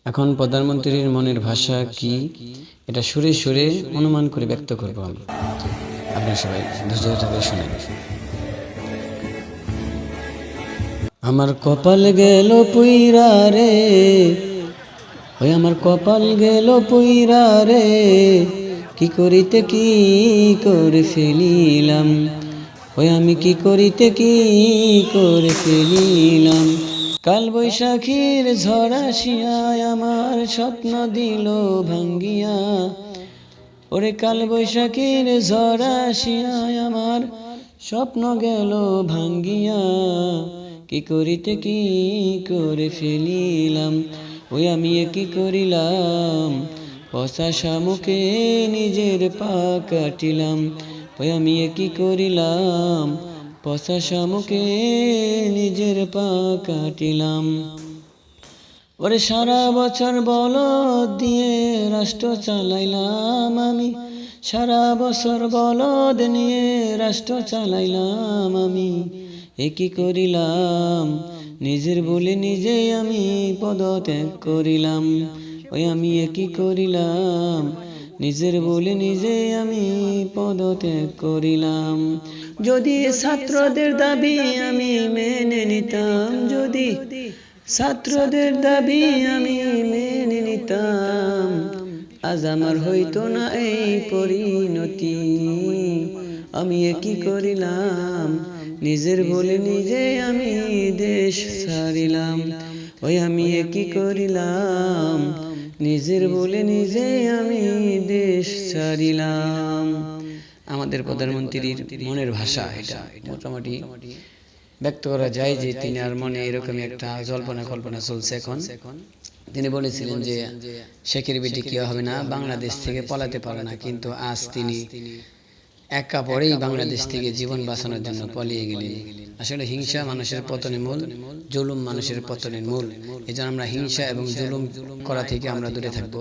এখন প্রধানমন্ত্রীর মনের ভাষা কি এটা সুরে সুরে অনুমান করে ব্যক্ত করব আমি। আপনারা সবাই ধৈর্য ধরে শুনেন। আমার কপাল গেল পুইরা রে, ওই আমার কপাল গেল পুইরা রে, কি করিতে কি করে ফেলিলাম, ওই আমি কি করিতে কি করে ফেলিলাম। কাল বৈশাখীর ঝড় আসিয়ায় আমার স্বপ্ন দিল ভাঙ্গিয়া, ওরে কাল বৈশাখীর ঝড় আসিয়ায় আমার স্বপ্ন গেল ভাঙ্গিয়া, কি করিতে কি করে ফেলিলাম, ওই আমি কি করিলাম, পচা শামুকে নিজের পা কাটিলাম, ওই আমি কি করিলাম, পচা শামুকে নিজের পা কাটিলাম। ওরে সারা বছর বলদ দিয়ে রাষ্ট্র চালাইলাম আমি, সারা বছর বলদ নিয়ে রাষ্ট্র চালাইলাম আমি, কি করিলাম, নিজের বলে নিজে আমি পদত্যাগ করিলাম, ওই আমি কি করিলাম, নিজের বলে নিজে আমি পদত্যাগ করিলাম। যদি ছাত্রদের দাবি আমি মেনে নিতাম, যদি ছাত্রদের দাবি আমি মেনে নিতাম, আজ আমার হইতো না এই পরিণতি। আমি কি করিলাম, নিজের বলে নিজে আমি দেশ ছাড়িলাম, ওই আমি কি করিলাম, নিজের বলে নিজে আমি দেশ ছাড়িলাম। আমাদের প্রধানমন্ত্রীর মনের ভাষা এটা মোটামুটি ব্যক্ত করা যায় যে তিনি আর মনে এরকম একটা জল্পনা কল্পনা চলছে এখন। তিনি বলেছিলেন যে শেখের বেটি কেউ হবে না, বাংলাদেশ থেকে পলাতে পারে না, কিন্তু আজ তিনি এক কাপড়েই বাংলাদেশ থেকে জীবন বাঁচানোর জন্য পালিয়ে গেলেন। আসলে হিংসা মানুষের পতনের মূল, জুলুম মানুষের পতনের মূল। এই জন্য আমরা হিংসা এবং জুলুম করা থেকে আমরা দূরে থাকবো।